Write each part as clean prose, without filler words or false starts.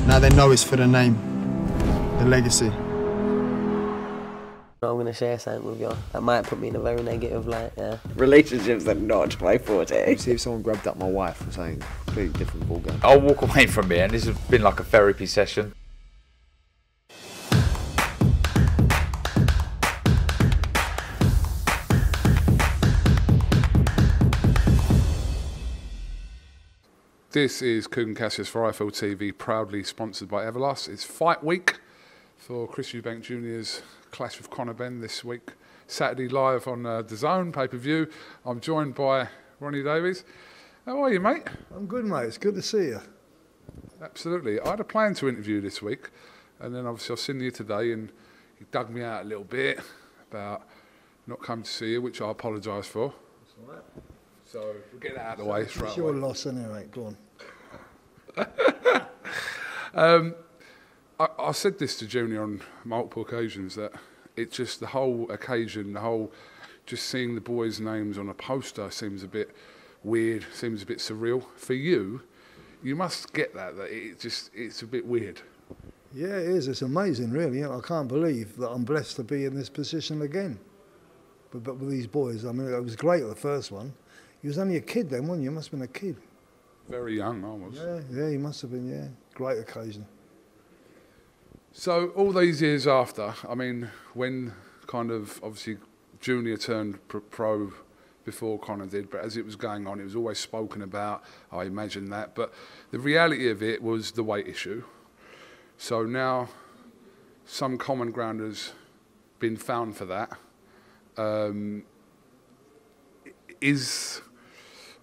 Now they know it's for the name, the legacy. I'm going to share something with you. That might put me in a very negative light, yeah. Relationships are not my forte. See if someone grabbed up my wife or something, completely different ballgame. I'll walk away from here, and this has been like a therapy session. This is KUGAN CASSIUS for IFL TV, proudly sponsored by Everlast. It's fight week for Chris Eubank Jr.'s clash with Conor Benn this week. Saturday live on Doesnt pay-per-view. I'm joined by Ronnie Davies. How are you, mate? I'm good, mate. It's good to see you. Absolutely. I had a plan to interview this week, and then obviously I've seen you today, and you dug me out a little bit about not coming to see you, which I apologise for. That's all right. So we'll get that out of the way straight away. It's your loss anyway, go on. I said this to Junior on multiple occasions, that it's just the whole occasion, the whole just seeing the boys' names on a poster seems a bit weird, seems a bit surreal. For you, you must get that it's a bit weird. Yeah, it is. It's amazing, really. I can't believe that I'm blessed to be in this position again. But with these boys, I mean, it was great, the first one. You was only a kid then, wasn't you? You must have been a kid. Very young, I was. Yeah, you must have been, yeah. Great occasion. So all these years after, I mean, when kind of, obviously, Junior turned pro before Conor did, but as it was going on, it was always spoken about, I imagine that. But the reality of it was the weight issue. So now some common ground has been found for that.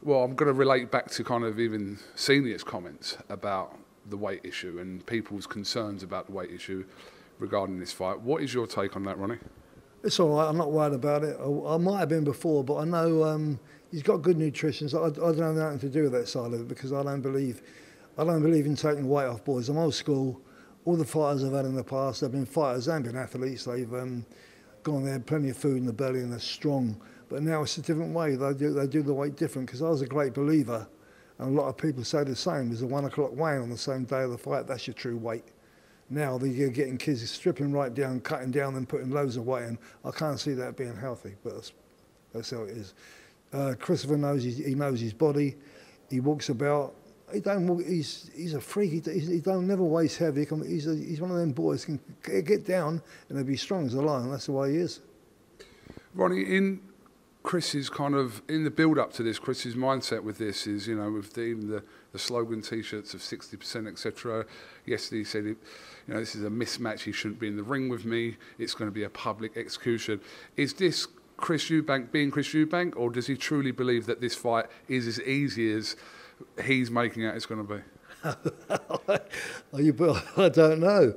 Well, I'm going to relate back to kind of even Senior's comments about the weight issue and people's concerns about the weight issue regarding this fight. What is your take on that, Ronnie? It's all right. I'm not worried about it. I might have been before, but I know he's got good nutrition. So I don't have nothing to do with that side of it because I don't believe in taking weight off boys. I'm old school. All the fighters I've had in the past, they've been fighters and been athletes. They've gone there, plenty of food in the belly, and they're strong. But now it's a different way. They do the weight different because I was a great believer, and a lot of people say the same. There's a 1 o'clock weigh-in on the same day of the fight. That's your true weight. Now they're getting kids stripping right down, cutting down, and putting loads of weight in. I can't see that being healthy, but that's how it is. Christopher knows he knows his body. He walks about. He don't walk. He's a freak. He don't never weighs heavy. He's one of them boys can get down and he'll be strong as a lion. That's the way he is. Ronnie, in Chris's kind of, in the build-up to this, Chris's mindset with this is, you know, with even the slogan T-shirts of 60%, etc. Yesterday he said, you know, this is a mismatch. He shouldn't be in the ring with me. It's going to be a public execution. Is this Chris Eubank being Chris Eubank, or does he truly believe that this fight is as easy as he's making out it's going to be? I don't know.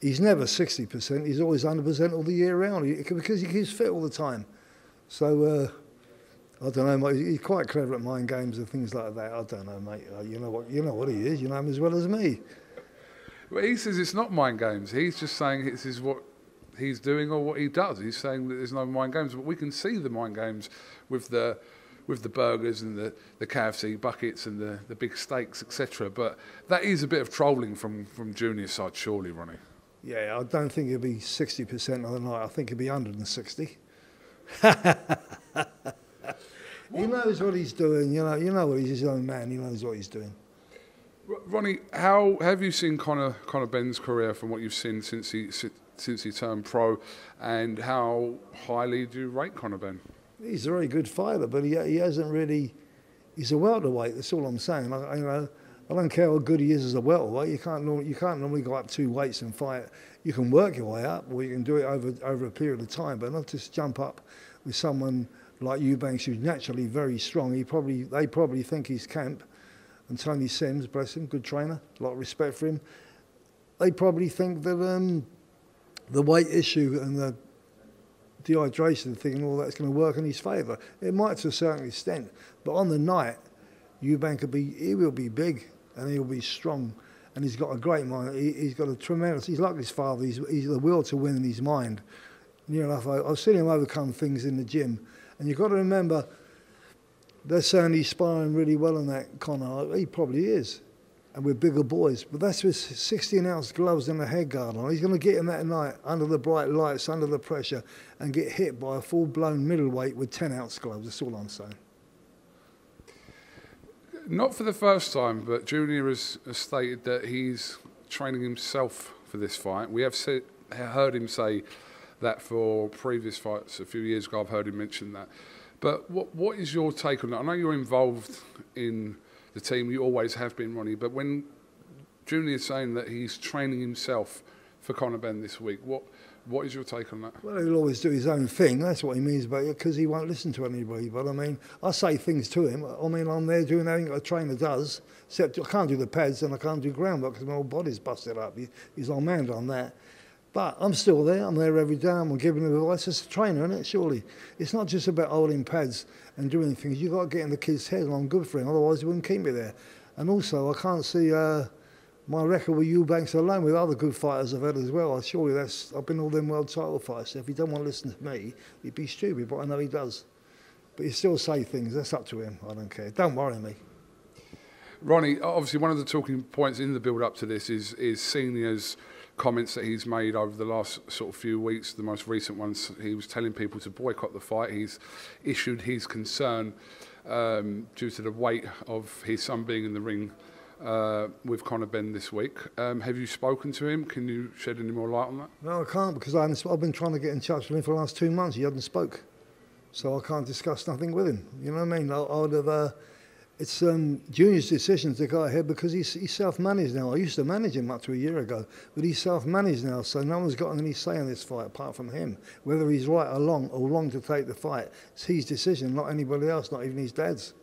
He's never 60%. He's always 100% all the year round because he keeps fit all the time. So I don't know, mate. He's quite clever at mind games and things like that. I don't know, mate. You know what he is. You know him as well as me. Well, he says it's not mind games. He's just saying this is what he's doing or what he does. He's saying that there's no mind games, but we can see the mind games with the burgers and the KFC buckets and the big steaks, etc. But that is a bit of trolling from Junior's side, surely, Ronnie. Yeah, I don't think it'll be 60% of the night. I think it'll be 160. He knows what he's doing. You know what he's his own man. He knows what he's doing. Ronnie, how have you seen Conor Benn's career from what you've seen since he turned pro, and how highly do you rate Conor Benn? He's a very good fighter, but he hasn't really. He's a welterweight. That's all I'm saying. I don't care how good he is as a welterweight. You can't normally go up 2 weights and fight. You can work your way up, or you can do it over a period of time, but not just jump up with someone like Eubank, who's naturally very strong. They probably think he's camp. And Tony Sims, bless him, good trainer, a lot of respect for him. They probably think that the weight issue and the dehydration thing and all that's going to work in his favour. It might to a certain extent, but on the night, Eubank will be big and he'll be strong, and he's got a great mind. He's got a tremendous. He's like his father. He's the will to win in his mind. Near enough, I've seen him overcome things in the gym, and you've got to remember. They're saying he's sparring really well in that, Conor. He probably is. and we're bigger boys. But that's with 16-ounce gloves and a head guard on. He's going to get in that night under the bright lights, under the pressure, and get hit by a full-blown middleweight with 10-ounce gloves. That's all I'm saying. Not for the first time, but Junior has stated that he's training himself for this fight. We have heard him say that for previous fights a few years ago. I've heard him mention that. But what is your take on that? I know you're involved in the team, you always have been, Ronnie, but when Junior's saying that he's training himself for Conor Benn this week, what is your take on that? Well, he'll always do his own thing, that's what he means by it, because he won't listen to anybody. But I mean, I say things to him. I mean, I'm there doing everything a trainer does, except I can't do the pads and I can't do groundwork because my whole body's busted up. He's on man on that. But I'm still there. I'm there every day. I'm giving him advice as a trainer, isn't it? Surely. It's not just about holding pads and doing things. You've got to get in the kid's head, and I'm good for him. Otherwise, he wouldn't keep me there. And also, I can't see my record with Eubank alone with other good fighters I've had as well. Surely I've been all them world title fights. So if he don't want to listen to me, he'd be stupid, but I know he does. But he still say things. That's up to him. I don't care. Don't worry me. Ronnie, obviously one of the talking points in the build-up to this is Senior's comments that he's made over the last sort of few weeks. The most recent ones, he was telling people to boycott the fight. He's issued his concern due to the weight of his son being in the ring with Conor Benn this week. Have you spoken to him? Can you shed any more light on that? No, I can't, because I've been trying to get in touch with him for the last 2 months. He hasn't spoke, so I can't discuss nothing with him. You know what I mean? I would have. It's Junior's decision to go ahead because he's self-managed now. I used to manage him up to a year ago, but he's self-managed now, so no one's got any say in this fight apart from him. Whether he's right or wrong to take the fight, it's his decision, not anybody else, not even his dad's.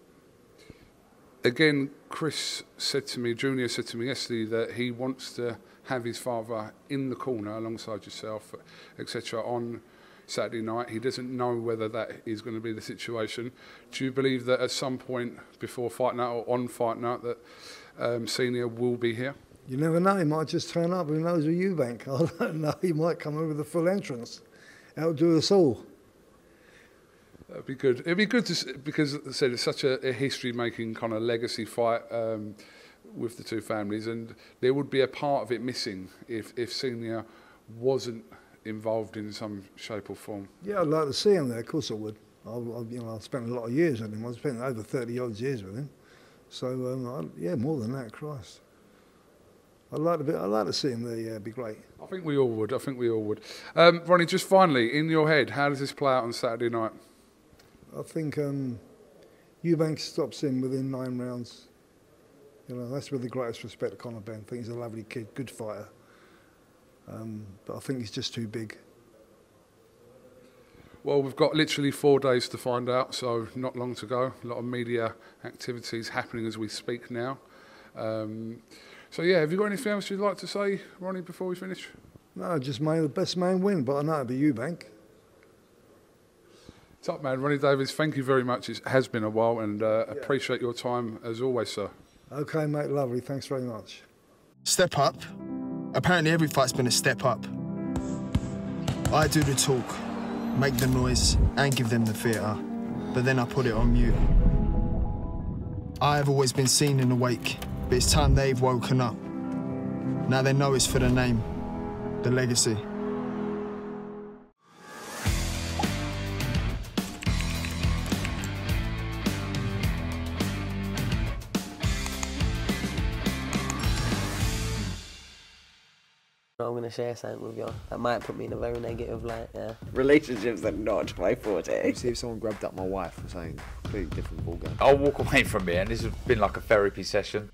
Again, Chris said to me, Junior said to me yesterday that he wants to have his father in the corner alongside yourself, etc., on Saturday night. He doesn't know whether that is going to be the situation. Do you believe that at some point before fight night or on fight night that Senior will be here? You never know, he might just turn up. Who knows with Eubank? I don't know, he might come in with a full entrance. Outdo us all. That'd be good. It'd be good to, because as I said, it's such a history-making kind of legacy fight with the two families, and there would be a part of it missing if Senior wasn't involved in some shape or form. Yeah, I'd like to see him there. Of course I would. I've spent a lot of years with him. I've spent over 30 odd years with him. So yeah, more than that. Christ, I'd like to see him there. Yeah, it'd be great. I think we all would. Ronnie, just finally, in your head, how does this play out on Saturday night? I think Eubank stops him within 9 rounds. You know, that's with the greatest respect to Conor Benn. I think he's a lovely kid, good fighter. But I think he's just too big. Well, we've got literally 4 days to find out, so not long to go. A lot of media activities happening as we speak now. So yeah, have you got anything else you'd like to say, Ronnie, before we finish? No, just may the best man win, but I know it'll be Eubank. Top man, Ronnie Davies, thank you very much. It has been a while, and appreciate your time as always, sir. Okay, mate, lovely. Thanks very much. Step up. Apparently every fight's been a step up. I do the talk, make the noise, and give them the theatre, but then I put it on mute. I have always been seen in the wake, but it's time they've woken up. Now they know it's for the name, the legacy. I'm going to share something with you that might put me in a very negative light, yeah. Relationships are not my forte. See if someone grabbed up my wife or something, completely different ballgame. I'll walk away from it, and this has been like a therapy session.